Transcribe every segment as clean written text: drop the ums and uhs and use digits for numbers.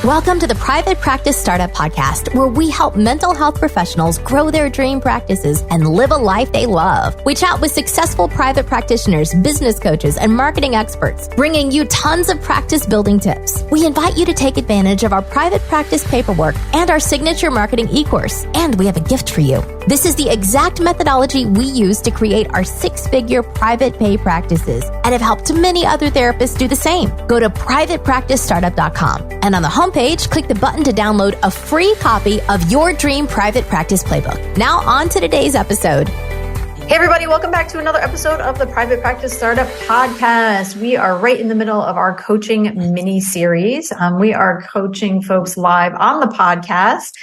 Welcome to the Private Practice Startup Podcast, where we help mental health professionals grow their dream practices and live a life they love. We chat with successful private practitioners, business coaches, and marketing experts, bringing you tons of practice building tips. We invite you to take advantage of our private practice paperwork and our signature marketing e-course. And we have a gift for you. This is the exact methodology we use to create our six-figure private pay practices and have helped many other therapists do the same. Go to privatepracticestartup.com and on the homepage, click the button to download a free copy of your dream private practice playbook. Now on to today's episode. Hey everybody, welcome back to another episode of the Private Practice Startup Podcast. We are right in the middle of our coaching mini series. We are coaching folks live on the podcast,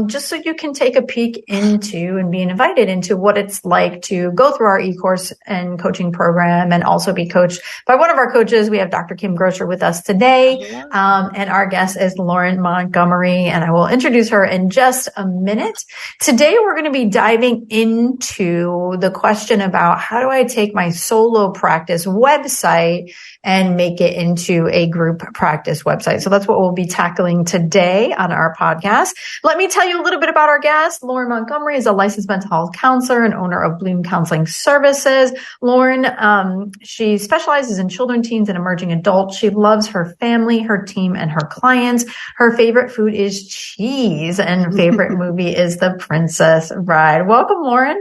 just so you can take a peek into and be invited into what it's like to go through our e-course and coaching program and also be coached by one of our coaches. We have Dr. Kim Grosher with us today. And our guest is Lauryn Montgomery, and I will introduce her in just a minute. Today, we're going to be diving into the question about how do I take my solo practice website and make it into a group practice website. So that's what we'll be tackling today on our podcast. Let me tell you a little bit about our guest. Lauryn Montgomery is a licensed mental health counselor and owner of Bloom Counseling Services. Lauryn, she specializes in children, teens, and emerging adults. She loves her family, her team, and her clients. Her favorite food is cheese, and favorite movie is The Princess Bride. Welcome, Lauryn.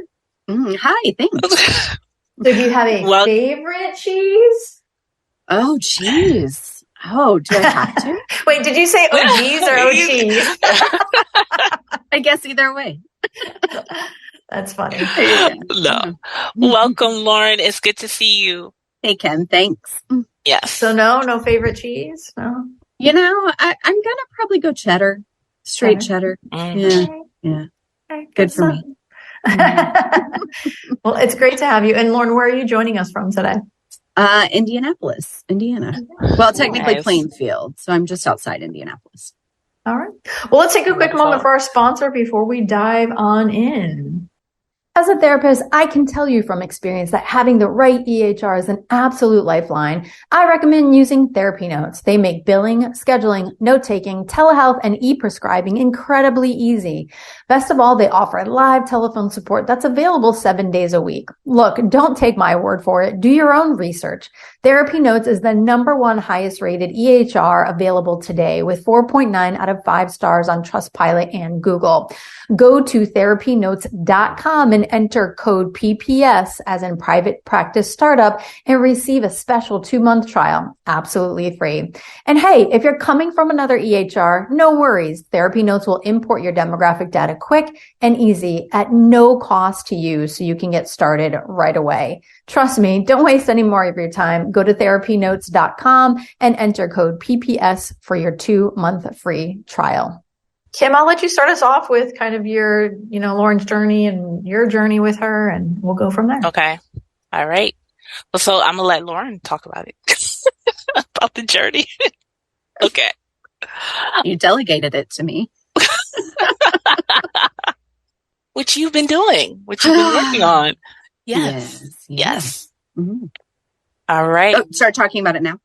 Hi, thanks. So do you have a favorite cheese? Oh, cheese. Oh, do I have to? Wait, did you say oh geez or oh cheese? I guess either way. That's funny. No. Welcome, Lauryn. It's good to see you. Hey, Ken. Thanks. Yes. So no favorite cheese? No? You know, I'm going to probably go cheddar. Straight cheddar. Mm-hmm. Yeah. Okay, good for me. Well, it's great to have you. And Lauryn, where are you joining us from today? Indianapolis, Indiana. Well, technically Plainfield. So I'm just outside Indianapolis. All right. Well, let's take a quick moment for our sponsor before we dive on in. As a therapist, I can tell you from experience that having the right EHR is an absolute lifeline. I recommend using Therapy Notes. They make billing, scheduling, note-taking, telehealth, and e-prescribing incredibly easy. Best of all, they offer live telephone support that's available 7 days a week. Look, don't take my word for it. Do your own research. Therapy Notes is the #1 highest rated EHR available today with 4.9 out of 5 stars on Trustpilot and Google. Go to therapynotes.com and enter code PPS as in Private Practice Startup and receive a special 2-month trial, absolutely free. And hey, if you're coming from another EHR, no worries. Therapy Notes will import your demographic data quick and easy at no cost to you so you can get started right away. Trust me, don't waste any more of your time. Go to therapynotes.com and enter code PPS for your 2-month free trial. Kim, I'll let you start us off with kind of your, Lauryn's journey and your journey with her, and we'll go from there. Okay. All right. Well, so I'm going to let Lauryn talk about it, about the journey. Okay. You delegated it to me. Which you've been doing, which you've been working on. Yes. Mm-hmm. All right. Oh, start talking about it now.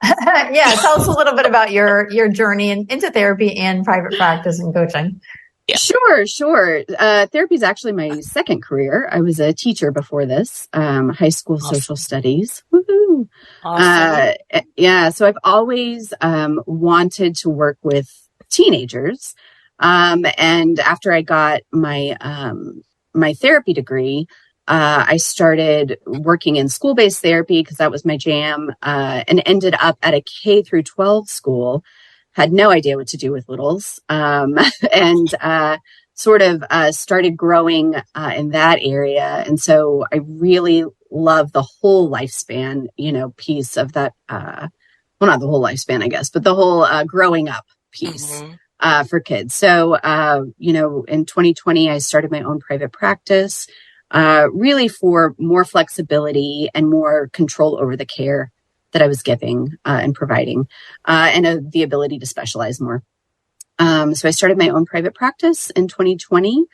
Yeah, tell us a little bit about your journey into therapy and private practice and coaching. Yeah. Sure. Therapy is actually my second career. I was a teacher before this, high school social studies. Woohoo! Awesome. So I've always wanted to work with teenagers. And after I got my my therapy degree, I started working in school-based therapy because that was my jam, and ended up at a K through 12 school. Had no idea what to do with littles, and started growing in that area. And so I really love the whole lifespan, piece of that. Well, not the whole lifespan, I guess, but the whole growing up piece. For kids. So, in 2020, I started my own private practice, really for more flexibility and more control over the care that I was giving and providing, and the ability to specialize more. So I started my own private practice in 2020,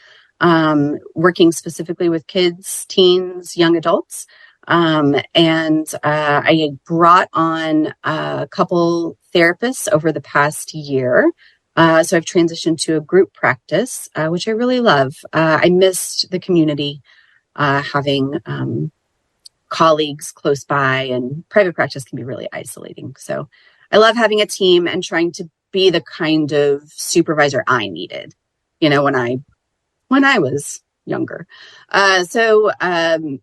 working specifically with kids, teens, young adults. And I brought on a couple therapists over the past year. So I've transitioned to a group practice, which I really love. I missed the community, having colleagues close by, and private practice can be really isolating. So I love having a team and trying to be the kind of supervisor I needed, when I was younger. So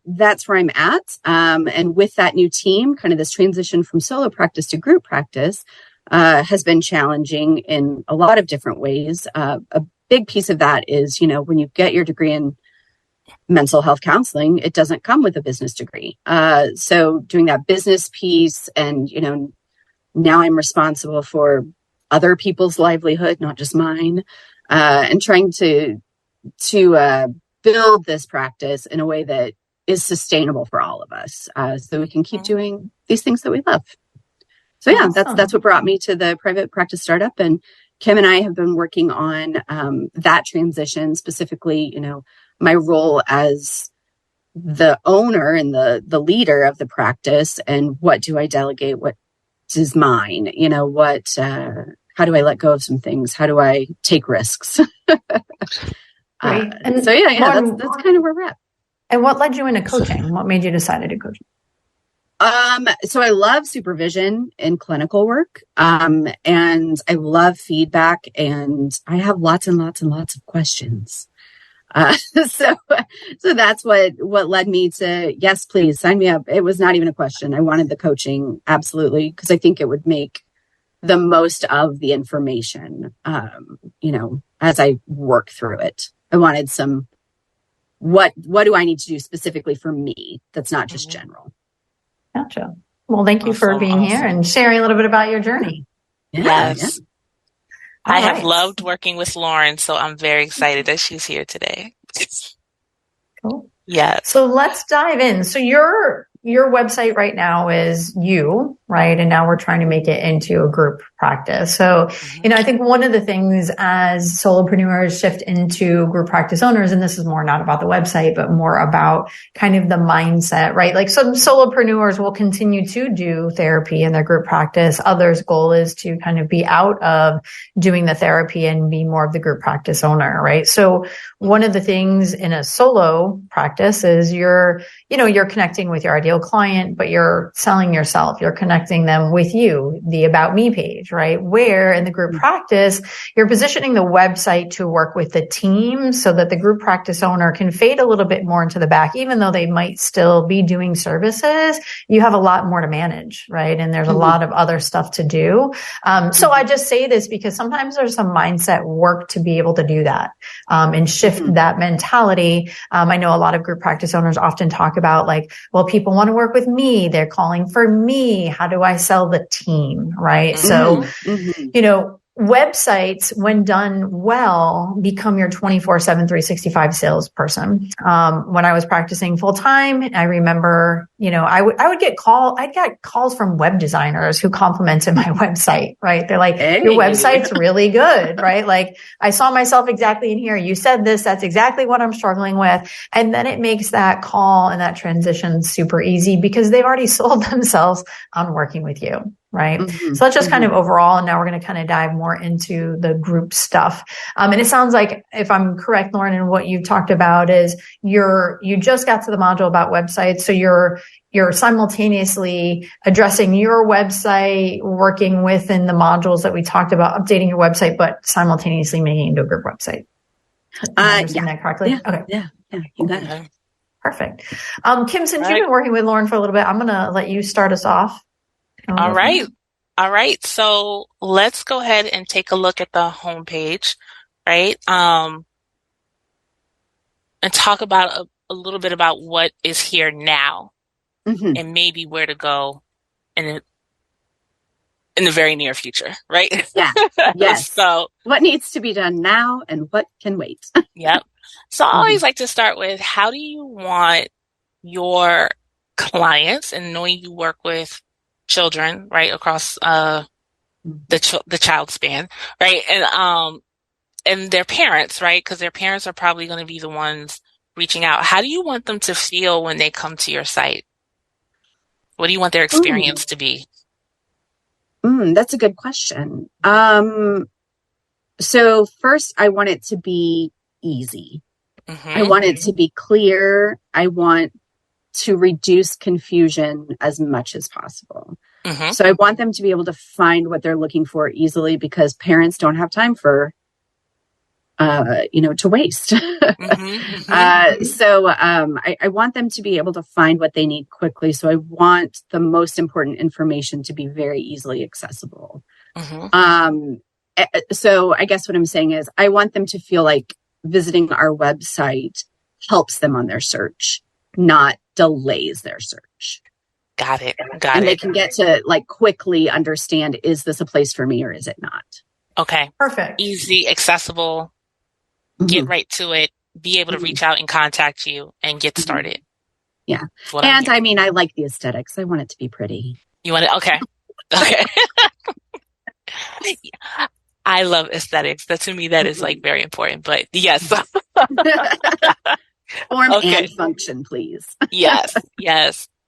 that's where I'm at. And with that new team, kind of this transition from solo practice to group practice has been challenging in a lot of different ways. A big piece of that is, when you get your degree in mental health counseling, it doesn't come with a business degree. So doing that business piece, and, now I'm responsible for other people's livelihood, not just mine, and trying to build this practice in a way that is sustainable for all of us, so we can keep doing these things that we love. So yeah, Awesome. that's what brought me to the private practice startup. And Kim and I have been working on that transition, specifically, my role as the owner and the leader of the practice, and what do I delegate? What is mine? How do I let go of some things? How do I take risks? Great. So that's kind of where we're at. And what led you into coaching? What made you decide to do coaching? So I love supervision in clinical work. And I love feedback, and I have lots and lots and lots of questions. So that's what led me to, yes, please sign me up. It was not even a question. I wanted the coaching. Absolutely. Because I think it would make the most of the information, as I work through it. I wanted some, what do I need to do specifically for me? That's not just general. Gotcha. Well, thank you for being here and sharing a little bit about your journey. Yes. I have right. loved working with Lauryn, so I'm very excited that she's here today. Cool. Yeah. So let's dive in. So your website right now is you, right? And now we're trying to make it into a group practice. So, I think one of the things as solopreneurs shift into group practice owners, and this is more not about the website, but more about kind of the mindset, right? Like some solopreneurs will continue to do therapy in their group practice. Others' goal is to kind of be out of doing the therapy and be more of the group practice owner, right? So one of the things in a solo practice is you're connecting with your ideal client, but you're selling yourself. You're connecting them with you, the About Me page, right? Where in the group practice, you're positioning the website to work with the team so that the group practice owner can fade a little bit more into the back, even though they might still be doing services. You have a lot more to manage, right? And there's a lot of other stuff to do. So I just say this because sometimes there's some mindset work to be able to do that, and shift that mentality. I know a lot of group practice owners often talk about well, people want to work with me. They're calling for me. How do I sell the team? Right. So, websites, when done well, become your 24/7, 365 salesperson. When I was practicing full time, I remember, I'd get calls from web designers who complimented my website, right? They're like, hey, your website's really good, right? Like, I saw myself exactly in here. You said this, that's exactly what I'm struggling with. And then it makes that call and that transition super easy because they've already sold themselves on working with you. Right. So that's just kind of overall. And now we're going to kind of dive more into the group stuff. And it sounds like, if I'm correct, Lauryn, and what you've talked about is you just got to the module about websites. So you're simultaneously addressing your website, working within the modules that we talked about, updating your website, but simultaneously making it into a group website. Am I understanding that correctly? Yeah. Okay. Yeah. You got it. Perfect. Kim, since you've been working with Lauryn for a little bit, I'm going to let you start us off. All right. So let's go ahead and take a look at the homepage, right? And talk about a little bit about what is here now, and maybe where to go in the very near future, right? Yeah. Yes. So what needs to be done now and what can wait? Yep. So I always like to start with, how do you want your clients, and knowing you work with children, right, across the child span, right, and their parents, right, because their parents are probably going to be the ones reaching out. How do you want them to feel when they come to your site? What do you want their experience to be? That's a good question. So first, I want it to be easy. I want it to be clear. I want to reduce confusion as much as possible. So I want them to be able to find what they're looking for easily, because parents don't have time for, to waste. So I want them to be able to find what they need quickly. So I want the most important information to be very easily accessible. So I guess what I'm saying is I want them to feel like visiting our website helps them on their search, not delays their search. Got it. And they can get to like quickly understand, is this a place for me or is it not? Okay. Perfect. Easy, accessible, get right to it, be able to reach out and contact you and get started. Yeah. And I mean, I like the aesthetics. I want it to be pretty. You want it? Okay. Okay. I love aesthetics. That to me, that is like very important, but yes. Form and function, please. Yes.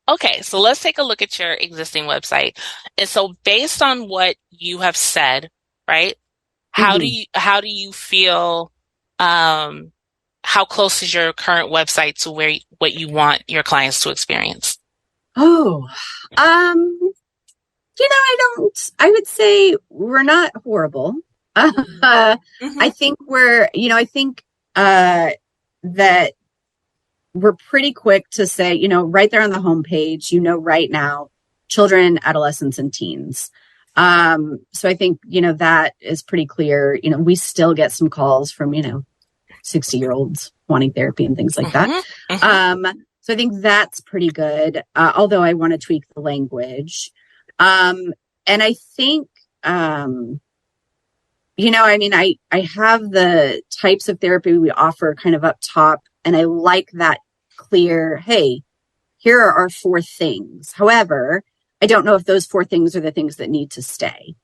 Okay. So let's take a look at your existing website. And so based on what you have said, right? How do you feel, how close is your current website to what you want your clients to experience? I would say we're not horrible. I think that we're pretty quick to say, right there on the homepage, right now, children, adolescents, and teens. So I think, that is pretty clear. We still get some calls from, 60-year-olds wanting therapy and things like that. So I think that's pretty good. Although I want to tweak the language. And I think, I have the types of therapy we offer kind of up top, and I like that clear, hey, here are our 4 things. However, I don't know if those 4 things are the things that need to stay.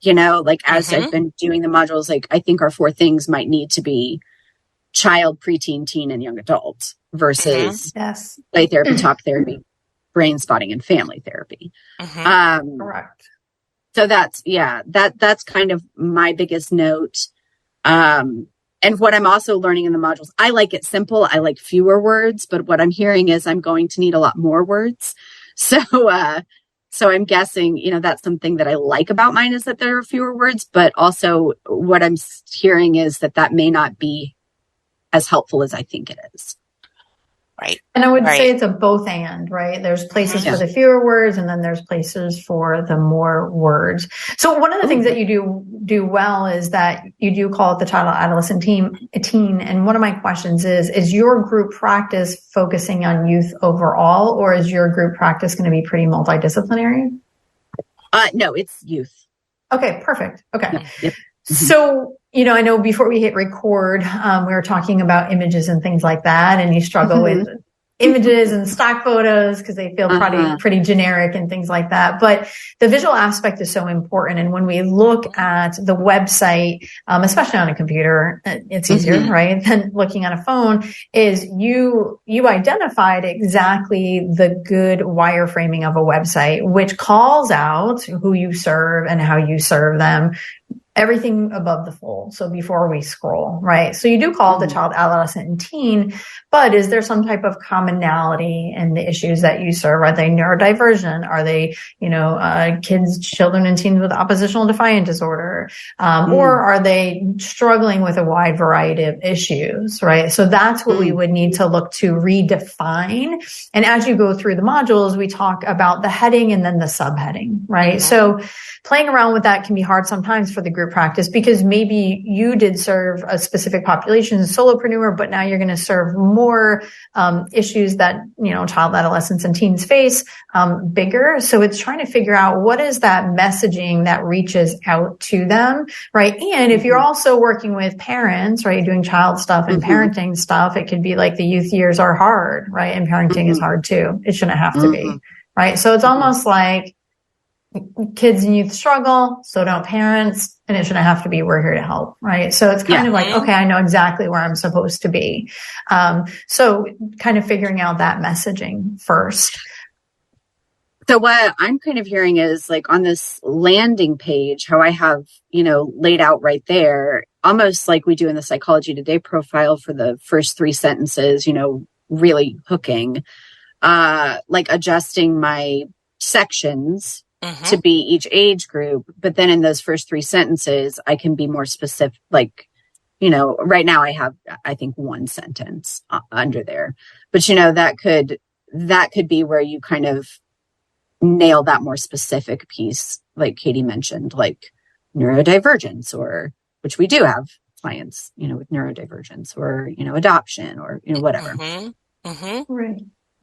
As I've been doing the modules, I think our 4 things might need to be child, preteen, teen, and young adult versus play therapy, talk therapy, brain spotting, and family therapy. Correct. So that's kind of my biggest note. And what I'm also learning in the modules, I like it simple. I like fewer words, but what I'm hearing is I'm going to need a lot more words. So I'm guessing, that's something that I like about mine, is that there are fewer words, but also what I'm hearing is that may not be as helpful as I think it is. Right. And I would say it's a both and, right? There's places for the fewer words, and then there's places for the more words. So one of the things that you do well is that you do call it the child, adolescent, teen. And one of my questions is your group practice focusing on youth overall, or is your group practice going to be pretty multidisciplinary? No, it's youth. Okay, perfect. Okay. Yep. So, I know before we hit record, we were talking about images and things like that, and you struggle with images and stock photos because they feel pretty generic and things like that. But the visual aspect is so important. And when we look at the website, especially on a computer, it's easier, right, than looking on a phone, is you identified exactly the good wireframing of a website, which calls out who you serve and how you serve them. Everything above the fold. So before we scroll, right? So you do call it the child, adolescent, and teen, but is there some type of commonality in the issues that you serve? Are they neurodivergent? Are they, kids, children, and teens with oppositional defiant disorder? Or are they struggling with a wide variety of issues, right? So that's what we would need to look to redefine. And as you go through the modules, we talk about the heading and then the subheading, right? So playing around with that can be hard sometimes for the group practice, because maybe you did serve a specific population as a solopreneur, but now you're going to serve more issues that, child, adolescents, and teens face bigger. So it's trying to figure out what is that messaging that reaches out to them, right? And if you're also working with parents, right, doing child stuff and parenting stuff, it could be like the youth years are hard, right? And parenting is hard too. It shouldn't have to be, right? So it's almost like kids and youth struggle, so don't parents, and it shouldn't have to be, we're here to help, right? So it's kind of like, okay, I know exactly where I'm supposed to be. So kind of figuring out that messaging first. So what I'm kind of hearing is like on this landing page, how I have, laid out right there, almost like we do in the Psychology Today profile for the first 3 sentences, really hooking, like adjusting my sections to be each age group. But then in those first 3 sentences, I can be more specific. Like, right now I have, I think, 1 sentence under there, but that could be where you kind of nail that more specific piece, like Katie mentioned, like neurodivergence, or which we do have clients, with neurodivergence, or, adoption, or, whatever.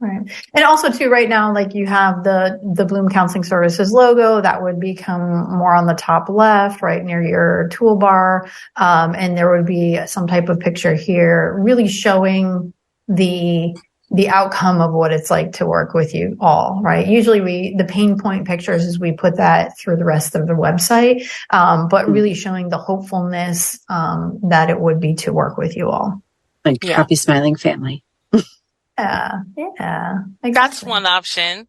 Right. And also too, right now, like you have the Bloom Counseling Services logo that would become more on the top left, right near your toolbar. And there would be some type of picture here really showing the outcome of what it's like to work with you all, right? Usually the pain point pictures is we put that through the rest of the website, but really showing the hopefulness that it would be to work with you all. Like happy, smiling family. Yeah, exactly. That's one option.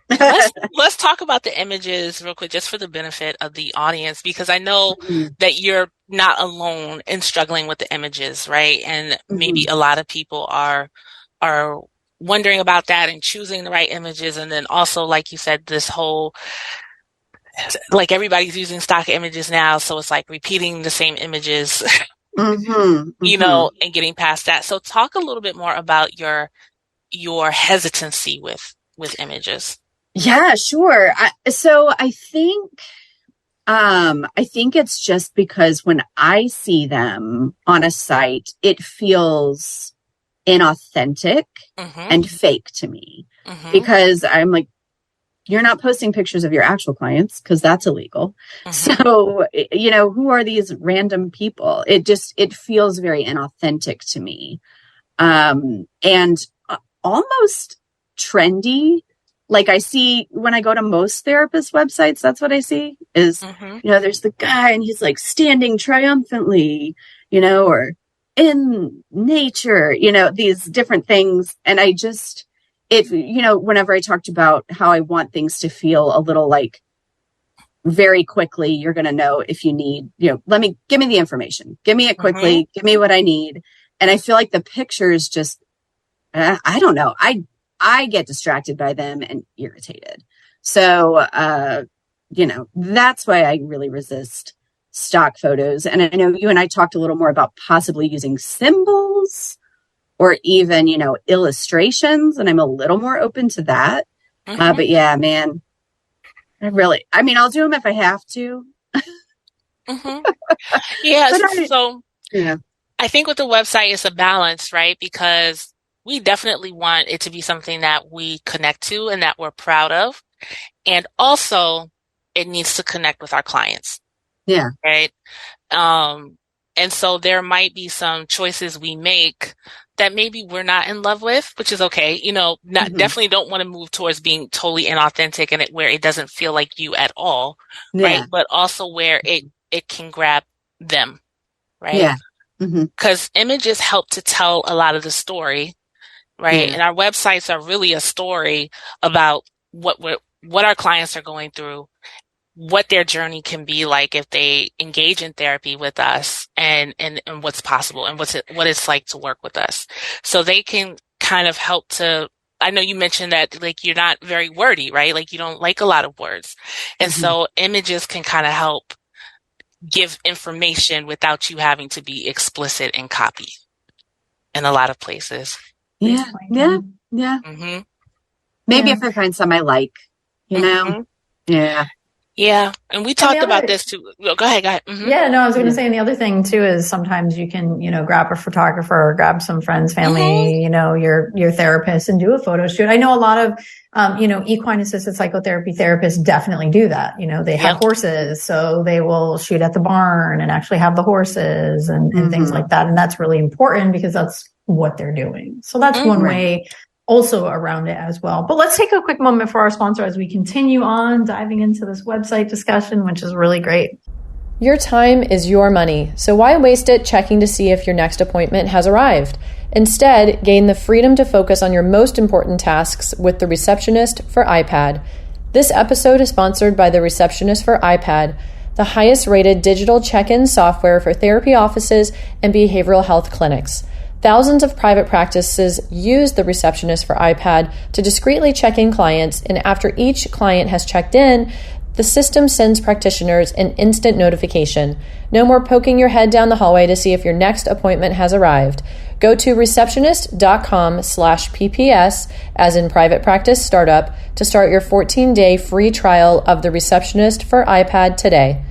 Let's talk about the images real quick, just for the benefit of the audience, because I know that you're not alone in struggling with the images, right? And maybe a lot of people are wondering about that and choosing the right images. And then also, like you said, this whole, like everybody's using stock images now. So it's like repeating the same images, and getting past that. So talk a little bit more about your hesitancy with images. Yeah, sure. So I think it's just because when I see them on a site, it feels inauthentic and fake to me, because I'm like, you're not posting pictures of your actual clients because that's illegal. So, who are these random people? It feels very inauthentic to me. And almost trendy. Like I see when I go to most therapist websites, that's what I see is, there's the guy and he's like standing triumphantly, or in nature, these different things. And I just, whenever I talked about how I want things to feel a little like very quickly, you're going to know if you need, give me the information, give me it quickly, give me what I need. And I feel like the pictures just, I don't know. I get distracted by them and irritated. So, that's why I really resist stock photos. And I know you and I talked a little more about possibly using symbols or even, illustrations. And I'm a little more open to that. But yeah, man, I'll do them if I have to. Yeah. I think with the website, it's a balance, right? Because we definitely want it to be something that we connect to and that we're proud of. And also it needs to connect with our clients. Yeah. Right. And so there might be some choices we make that maybe we're not in love with, which is okay. Definitely don't want to move towards being totally inauthentic and where it doesn't feel like you at all. Right. But also where it can grab them. Right. Yeah. Because images help to tell a lot of the story. Right. And our websites are really a story about what our clients are going through, what their journey can be like if they engage in therapy with us, and what's possible and what it's like to work with us. So they can kind of help to, I know you mentioned that like you're not very wordy, right? Like you don't like a lot of words. And so images can kind of help give information without you having to be explicit and copy in a lot of places. Yeah. Maybe if I find some I like, Yeah. Yeah. And we talked about this too. Go ahead. Yeah, no, I was going to say, and the other thing too is sometimes you can, grab a photographer or grab some friends, family, your therapist and do a photo shoot. I know a lot of, equine assisted psychotherapy therapists definitely do that. They have horses, so they will shoot at the barn and actually have the horses and things like that. And that's really important because that's what they're doing. So that's one way also around it as well. But let's take a quick moment for our sponsor as we continue on diving into this website discussion, which is really great. Your time is your money, so why waste it checking to see if your next appointment has arrived? Instead, gain the freedom to focus on your most important tasks with the Receptionist for iPad. This episode is sponsored by the Receptionist for iPad, the highest rated digital check-in software for therapy offices and behavioral health clinics. Thousands of private practices use the Receptionist for iPad to discreetly check in clients, and after each client has checked in, the system sends practitioners an instant notification. No more poking your head down the hallway to see if your next appointment has arrived. Go to receptionist.com/PPS, as in private practice startup, to start your 14-day free trial of the Receptionist for iPad today.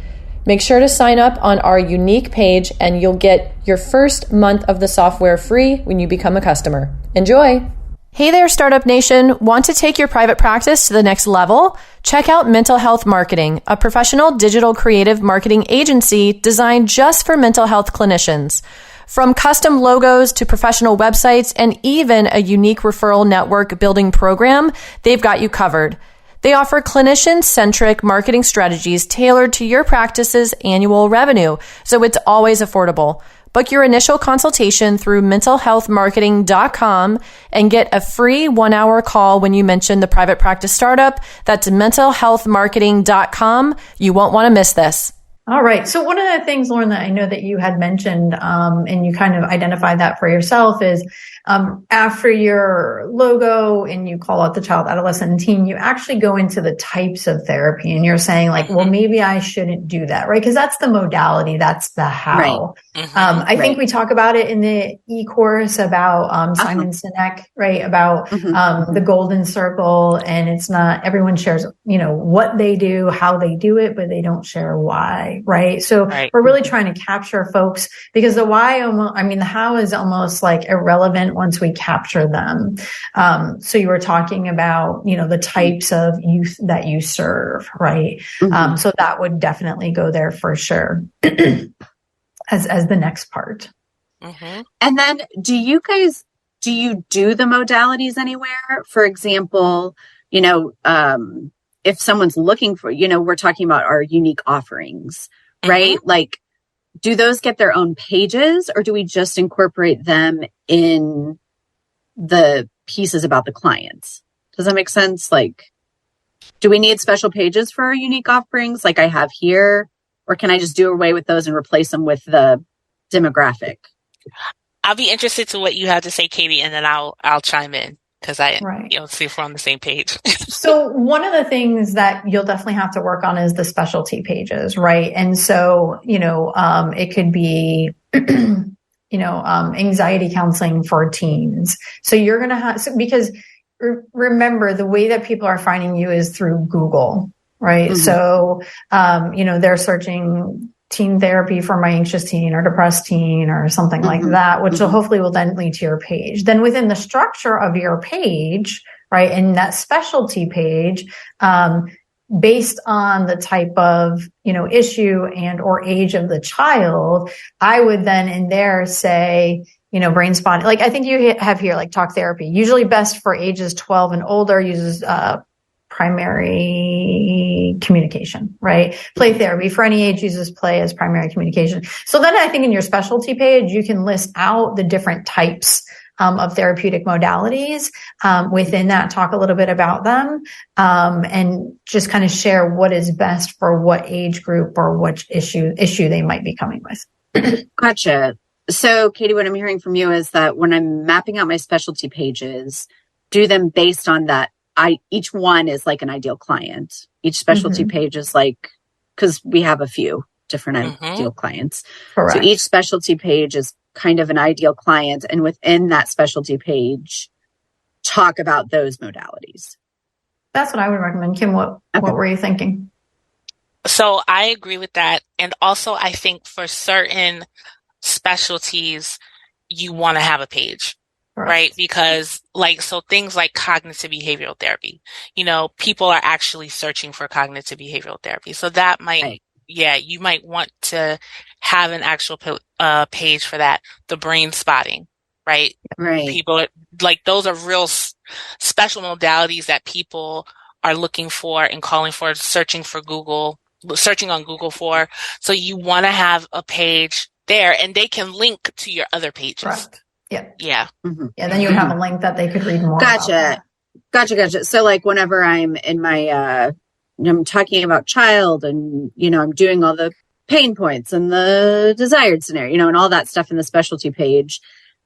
Make sure to sign up on our unique page and you'll get your first month of the software free when you become a customer. Enjoy! Hey there, Startup Nation. Want to take your private practice to the next level? Check out Mental Health Marketing, a professional digital creative marketing agency designed just for mental health clinicians. From custom logos to professional websites and even a unique referral network building program, they've got you covered. They offer clinician-centric marketing strategies tailored to your practice's annual revenue, so it's always affordable. Book your initial consultation through mentalhealthmarketing.com and get a free 1-hour call when you mention the private practice startup. That's mentalhealthmarketing.com. You won't want to miss this. All right. So one of the things, Lauryn, that I know that you had mentioned, and you kind of identified that for yourself is, after your logo and you call out the child, adolescent, and teen, you actually go into the types of therapy and you're saying like, well, maybe I shouldn't do that, right? Because that's the modality. That's the how. Right. I think we talk about it in the e-course about, Simon Sinek, right? About, the golden circle, and it's not, everyone shares, what they do, how they do it, but they don't share why. Right. So we're really trying to capture folks because the why, the how is almost like irrelevant once we capture them. So you were talking about, the types of youth that you serve, right? So that would definitely go there for sure as the next part. And then do you do the modalities anywhere? For example, if someone's looking for, we're talking about our unique offerings, right? Like, do those get their own pages or do we just incorporate them in the pieces about the clients? Does that make sense? Like, do we need special pages for our unique offerings like I have here? Or can I just do away with those and replace them with the demographic? I'll be interested to what you have to say, Katie, and then I'll chime in. Because see if we're on the same page. So one of the things that you'll definitely have to work on is the specialty pages, right? And so, it could be, anxiety counseling for teens. So you're going to have, because remember, the way that people are finding you is through Google, right? So, they're searching teen therapy for my anxious teen or depressed teen or something like that, which will then lead to your page. Then within the structure of your page, right, and that specialty page, based on the type of, issue and or age of the child, I would then in there say, brain spot. Like I think you have here, like talk therapy, usually best for ages 12 and older, uses, primary communication, right? Play therapy for any age uses play as primary communication. So then I think in your specialty page, you can list out the different types of therapeutic modalities. Within that, talk a little bit about them, and just kind of share what is best for what age group or which issue they might be coming with. Gotcha. So Katie, what I'm hearing from you is that when I'm mapping out my specialty pages, do them based on that. Each one is like an ideal client. Each specialty page is like, because we have a few different ideal clients. Correct. So each specialty page is kind of an ideal client. And within that specialty page, talk about those modalities. That's what I would recommend. Kim, what were you thinking? So I agree with that. And also I think for certain specialties, you want to have a page. Right. Because things like cognitive behavioral therapy, people are actually searching for cognitive behavioral therapy. So that might, you might want to have an actual page for that. The brain spotting, right? Right. People are those are real special modalities that people are looking for and calling for, searching for Google, searching on Google for. So you want to have a page there, and they can link to your other pages. Correct. Yeah. Yeah. Yeah. Then you would have a link that they could read more. Gotcha. So like whenever I'm in my, I'm talking about child and, I'm doing all the pain points and the desired scenario, and all that stuff in the specialty page.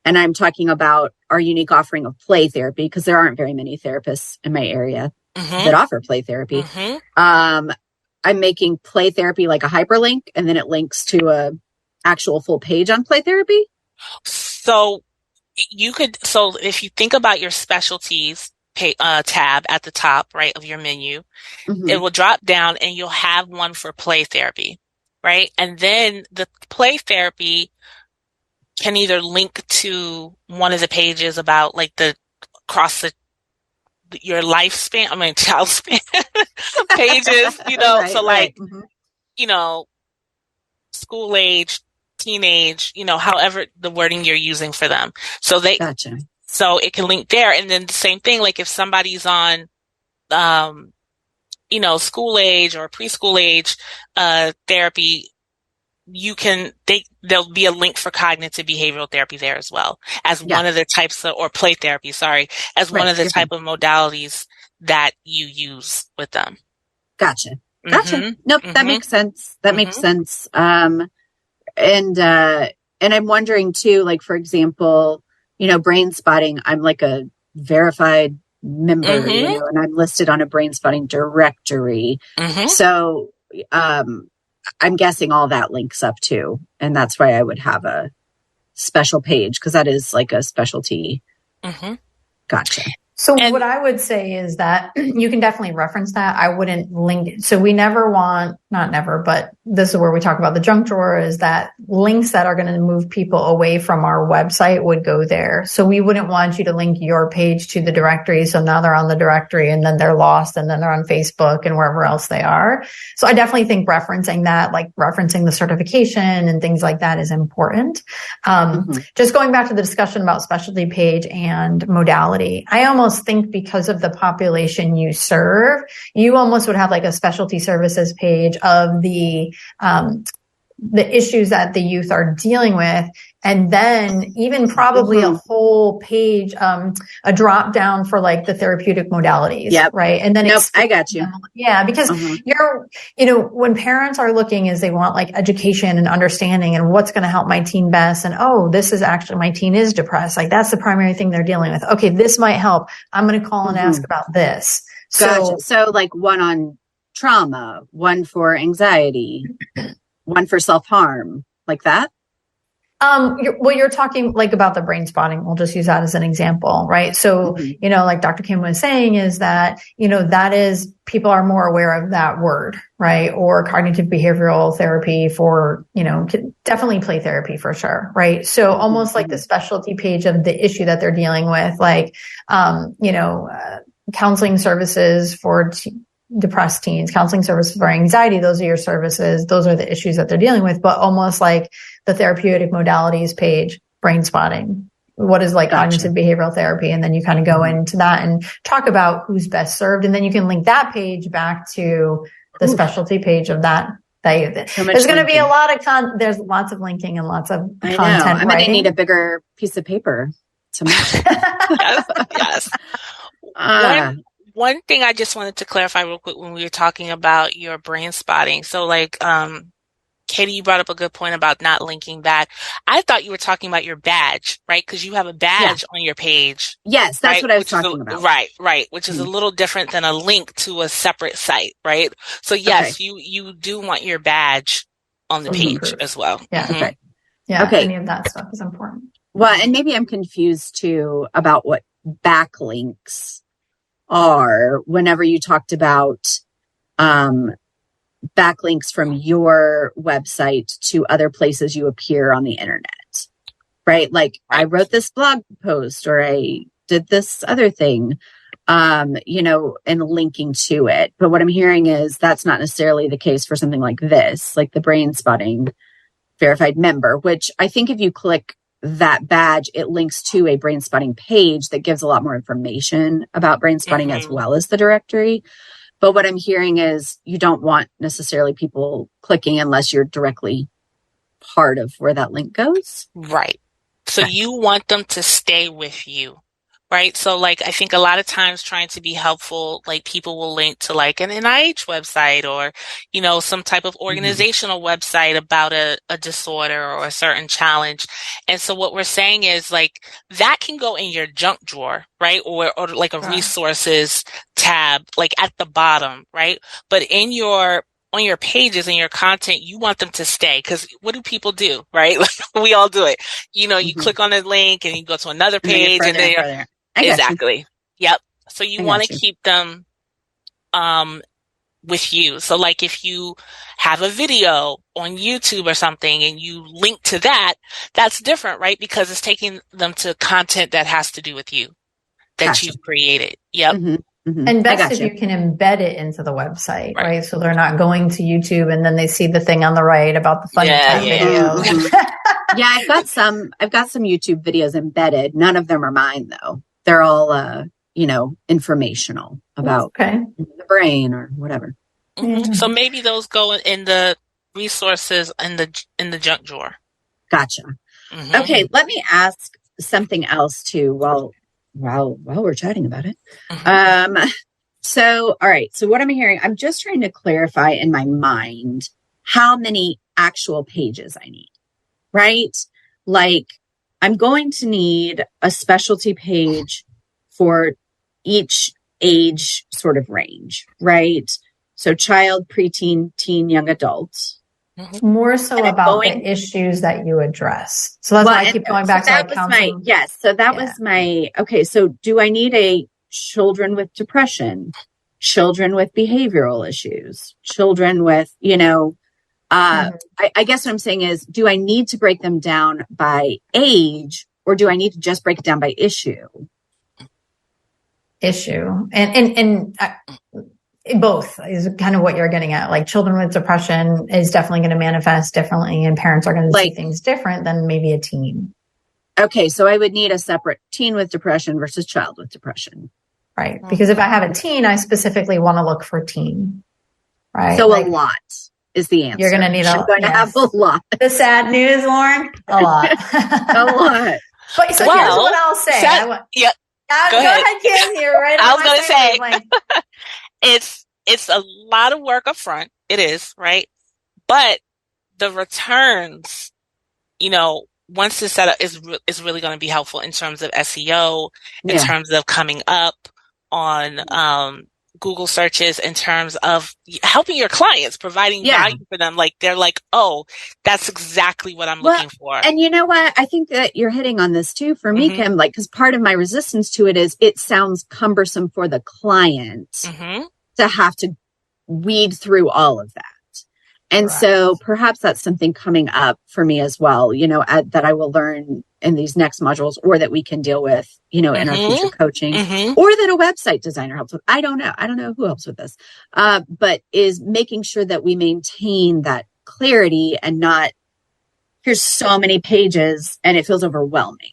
And I'm talking about our unique offering of play therapy, because there aren't very many therapists in my area that offer play therapy. I'm making play therapy like a hyperlink, and then it links to a actual full page on play therapy. So if you think about your specialties tab at the top, right, of your menu, it will drop down and you'll have one for play therapy, right? And then the play therapy can either link to one of the pages about like your lifespan, child span pages, Right, so like, school age, teenage, however the wording you're using for them. So Gotcha. So it can link there. And then the same thing, like if somebody's on, school age or preschool age, therapy, there'll be a link for cognitive behavioral therapy there as well as one of the types of, or play therapy, one of the type of modalities that you use with them. Gotcha. Nope. That makes sense. Makes sense. And I'm wondering too, like, for example, brain spotting, I'm like a verified member, and I'm listed on a brain spotting directory. So, I'm guessing all that links up too. And that's why I would have a special page, because that is like a specialty. Gotcha. So what I would say is that you can definitely reference that. I wouldn't link. So we never want, not never, but this is where we talk about the junk drawer, is that links that are going to move people away from our website would go there. So we wouldn't want you to link your page to the directory. So now they're on the directory and then they're lost and then they're on Facebook and wherever else they are. So I definitely think referencing that, like referencing the certification and things like that, is important. Just going back to the discussion about specialty page and modality, I almost think because of the population you serve, you almost would have like a specialty services page of the issues that the youth are dealing with. And then even probably a whole page, a drop down for like the therapeutic modalities. Right. And then I got you. Yeah. Because when parents are looking, is they want like education and understanding and what's going to help my teen best. And, this is actually, my teen is depressed. Like that's the primary thing they're dealing with. Okay. This might help. I'm going to call and ask about this. Gotcha. So like one on trauma, one for anxiety, one for self-harm, like that. You're talking like about the brain spotting. We'll just use that as an example, right? So, like Dr. Kim was saying, is that, that is, people are more aware of that word, right? Or cognitive behavioral therapy for, definitely play therapy for sure, right? So almost like the specialty page of the issue that they're dealing with, like, counseling services for depressed teens, counseling services for anxiety. Those are your services. Those are the issues that they're dealing with, but almost like the therapeutic modalities page, brain spotting. What is like cognitive behavioral therapy? And then you kind of go into that and talk about who's best served. And then you can link that page back to the specialty page of that. There's going to be a lot of there's lots of linking and lots of content. I'm going to need a bigger piece of paper to make. Yes. One thing I just wanted to clarify real quick when we were talking about your brain spotting. So like, Katie, you brought up a good point about not linking back. I thought you were talking about your badge, right? Because you have a badge on your page. Yes, that's what I was talking about. Right. Which is a little different than a link to a separate site, right? So yes, you do want your badge on the page as well. Yeah. Okay. Yeah. Any of that stuff is important. Well, and maybe I'm confused too about what backlinks are whenever you talked about, backlinks from your website to other places you appear on the internet, right? Like I wrote this blog post or I did this other thing, and linking to it. But what I'm hearing is that's not necessarily the case for something like this, like the brain spotting verified member, which I think if you click that badge, it links to a brain spotting page that gives a lot more information about brain spotting as well as the directory. But what I'm hearing is you don't want necessarily people clicking unless you're directly part of where that link goes. Right. So Gotcha. you want them to stay with you, right? So like, I think a lot of times trying to be helpful, like people will link to like an NIH website or, some type of organizational website about a disorder or a certain challenge. And so what we're saying is like, that can go in your junk drawer, right? Or like a resources tab, like at the bottom, right? But on your pages and your content, you want them to stay. Because what do people do, right? Like we all do it. You click on a link and you go to another page and then exactly. Yep. So you want to keep them with you. So like if you have a video on YouTube or something and you link to that, that's different, right? Because it's taking them to content that has to do with you that you've created. Yep. And best if you can embed it into the website, right? So they're not going to YouTube and then they see the thing on the right about the funny type videos. Yeah, I've got some YouTube videos embedded. None of them are mine though. They're all informational about the brain or whatever. So maybe those go in the resources in the junk drawer. Gotcha. Okay, let me ask something else too while we're chatting about it. So, all right. So what I'm hearing, I'm just trying to clarify in my mind how many actual pages I need, right? Like I'm going to need a specialty page for each age sort of range, right? So child, preteen, teen, young adult. More so about the issues that you address. So that's why I keep going back to like counseling. So that was my, okay. So do I need a children with depression, children with behavioral issues, children with, I guess what I'm saying is, do I need to break them down by age or do I need to just break it down by issue? And both is kind of what you're getting at. Like children with depression is definitely going to manifest differently and parents are going to see things different than maybe a teen. Okay. So I would need a separate teen with depression versus child with depression. Right. Because if I have a teen, I specifically want to look for teen. Right. So a lot is the answer. You're going to need I'm going to have a lot. The sad news, Lauryn, a lot. A lot. But so here's what I'll say. Go ahead, Kim. You're right. I was going to say, it's a lot of work up front. It is, right? But the returns, once it's set up is really going to be helpful in terms of SEO, in terms of coming up on Google searches, in terms of helping your clients, providing value for them. Like they're like, oh, that's exactly what I'm looking for. And you know what? I think that you're hitting on this too for me, Kim, because part of my resistance to it is it sounds cumbersome for the client to have to weed through all of that. And so perhaps that's something coming up for me as well, that I will learn in these next modules or that we can deal with, in our future coaching or that a website designer helps with. I don't know. I don't know who helps with this, but is making sure that we maintain that clarity and not, here's so many pages and it feels overwhelming.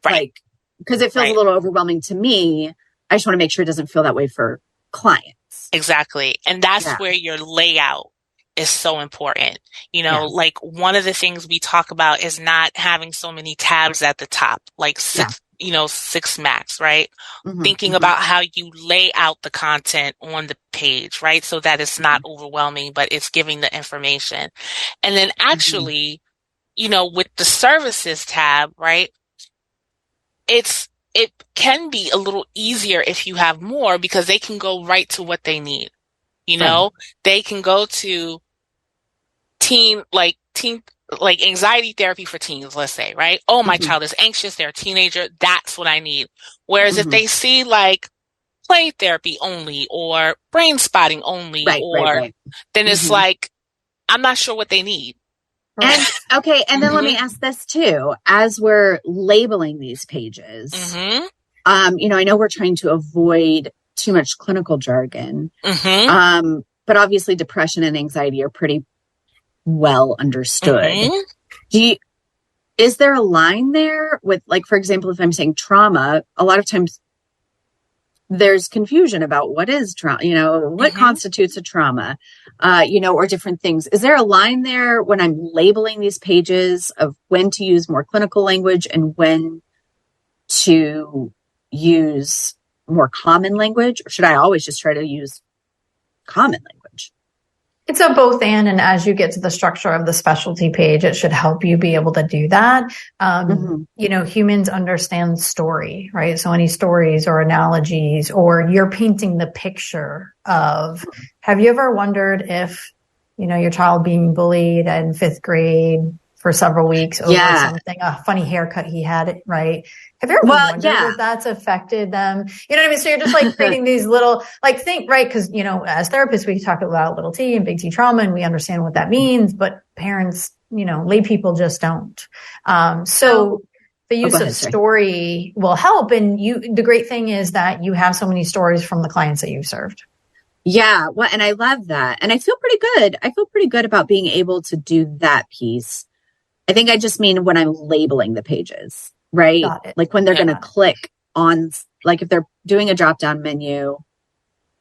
Right. Because it feels a little overwhelming to me. I just want to make sure it doesn't feel that way for clients. Exactly. And that's where your layout is so important. Like one of the things we talk about is not having so many tabs at the top, like six max, right? Thinking about how you lay out the content on the page, right? So that it's not overwhelming, but it's giving the information. And then actually, with the services tab, right? It can be a little easier if you have more because they can go right to what they need. They can go to teen anxiety therapy for teens, let's say, right? Oh, my child is anxious. They're a teenager. That's what I need. Whereas if they see like play therapy only or brain spotting only, then it's like, I'm not sure what they need. And okay. And then let me ask this too, as we're labeling these pages, I know we're trying to avoid too much clinical jargon. But obviously depression and anxiety are pretty well understood. Is there a line there with, like, for example, if I'm saying trauma, a lot of times there's confusion about what is trauma, what constitutes a trauma, or different things. Is there a line there when I'm labeling these pages of when to use more clinical language and when to use more common language? Or should I always just try to use common language? It's a both and as you get to the structure of the specialty page, it should help you be able to do that. Humans understand story, right? So any stories or analogies, or you're painting the picture of, have you ever wondered if, your child being bullied in 5th grade for several weeks over something, a funny haircut he had, right? Have you ever wondered if that's affected them? You know what I mean? So you're just like creating these little, think, right? Because, as therapists, we talk about little T and big T trauma and we understand what that means, but parents, lay people just don't. So the use of story will help. And the great thing is that you have so many stories from the clients that you've served. Yeah. Well, and I love that. And I feel pretty good. I feel pretty good about being able to do that piece. I think I just mean when I'm labeling the pages, right? Like when they're going to click on, like if they're doing a drop-down menu,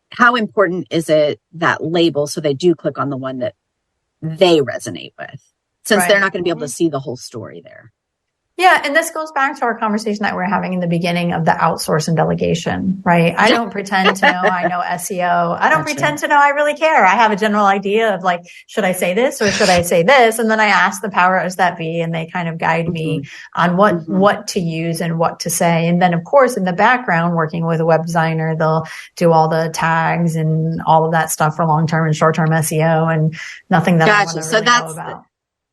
how important is it that label so they do click on the one that they resonate with, since they're not going to be able to see the whole story there? Yeah. And this goes back to our conversation that we're having in the beginning of the outsource and delegation, right? I don't pretend to know I know SEO. I don't pretend to know I really care. I have a general idea of should I say this or should I say this? And then I ask the powers that be, and they kind of guide me on what to use and what to say. And then of course, in the background, working with a web designer, they'll do all the tags and all of that stuff for long-term and short-term SEO, and nothing that I want to really know about.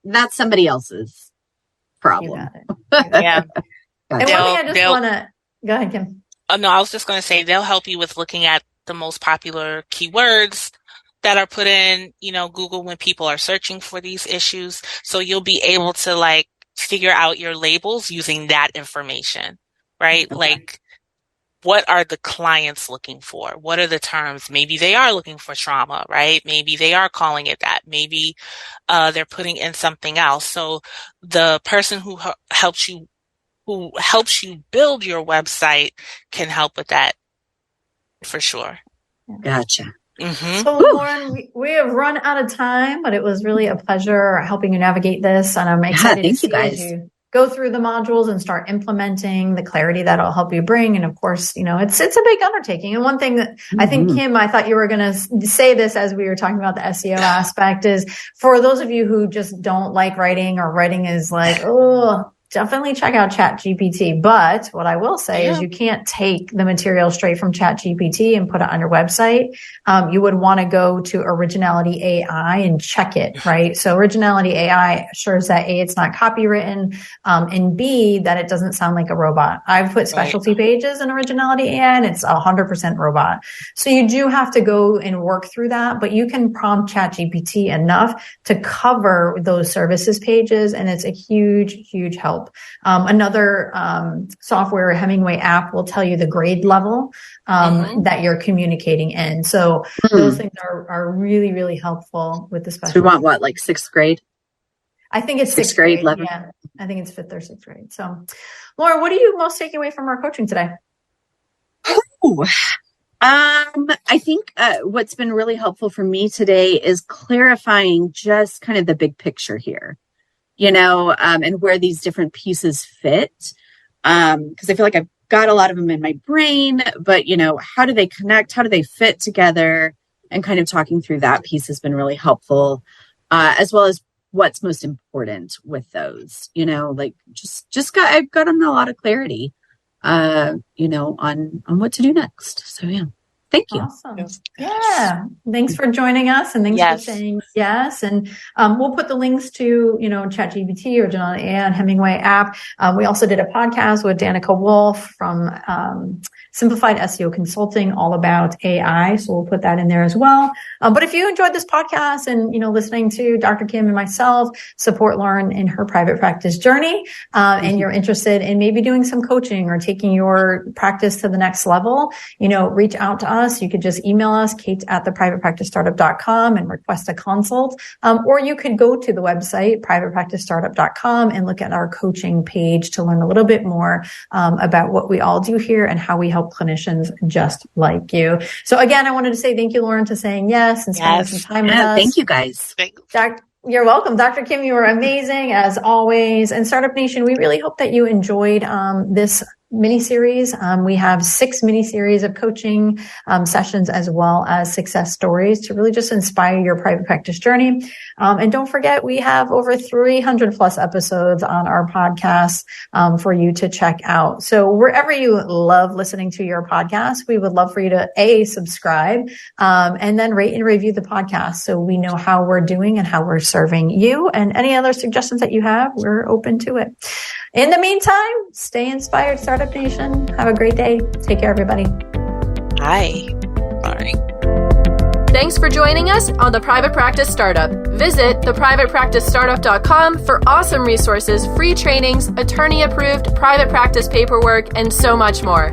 That's somebody else's problem. Yeah. And one thing I just want to go ahead, Kim. No, I was just going to say they'll help you with looking at the most popular keywords that are put in, Google when people are searching for these issues. So you'll be able to figure out your labels using that information, right? Okay. What are the clients looking for? What are the terms? Maybe they are looking for trauma, right? Maybe they are calling it that. Maybe they're putting in something else. So the person who helps you build your website can help with that for sure. Gotcha. Mm-hmm. So Lauryn, we have run out of time, but it was really a pleasure helping you navigate this. And I'm excited to see you guys. As you go through the modules and start implementing the clarity that'll help you bring. And of course, it's a big undertaking. And one thing that I think, Kim, I thought you were going to say this as we were talking about the SEO aspect, is for those of you who just don't like writing, or writing is definitely check out ChatGPT. But what I will say is you can't take the material straight from ChatGPT and put it on your website. You would want to go to Originality AI and check it, right? So Originality AI assures that A, it's not copywritten, and B, that it doesn't sound like a robot. I've put specialty pages in Originality AI and it's 100% robot. So you do have to go and work through that, but you can prompt ChatGPT enough to cover those services pages, and it's a huge, huge help. Another software, Hemingway app, will tell you the grade level that you're communicating in. So those things are really, really helpful with the special. So we want what, 6th grade? I think it's 6th grade level. Yeah, I think it's 5th or 6th grade. So, Laura, what are you most taking away from our coaching today? I think what's been really helpful for me today is clarifying just kind of the big picture here. And where these different pieces fit. Because I feel like I've got a lot of them in my brain, but, how do they connect? How do they fit together? And kind of talking through that piece has been really helpful, as well as what's most important with those, I've gotten a lot of clarity, on what to do next. So, yeah. Thank you. Awesome. Yeah. Thanks for joining us, and thanks for saying yes. And we'll put the links to, ChatGPT, Originality AI, and Hemingway app. We also did a podcast with Danica Wolf from Simplified SEO Consulting, all about AI. So we'll put that in there as well. But if you enjoyed this podcast and, listening to Dr. Kim and myself support Lauryn in her private practice journey, and you're interested in maybe doing some coaching or taking your practice to the next level, reach out to us. us, you could just email us, kate@theprivatepracticestartup.com, and request a consult. Or you could go to the website, privatepracticestartup.com, and look at our coaching page to learn a little bit more about what we all do here and how we help clinicians just like you. So again, I wanted to say thank you, Lauryn, to saying yes and spending some time with us. Thank you, guys. You're welcome. Dr. Kim, you were amazing as always. And Startup Nation, we really hope that you enjoyed this mini-series. We have 6 mini-series of coaching sessions as well as success stories to really just inspire your private practice journey. And don't forget, we have over 300 plus episodes on our podcast for you to check out. So wherever you love listening to your podcast, we would love for you to subscribe and then rate and review the podcast so we know how we're doing and how we're serving you. And any other suggestions that you have, we're open to it. In the meantime, stay inspired, Startup Nation. Have a great day. Take care, everybody. Bye. Bye. Thanks for joining us on The Private Practice Startup. Visit theprivatepracticestartup.com for awesome resources, free trainings, attorney-approved private practice paperwork, and so much more.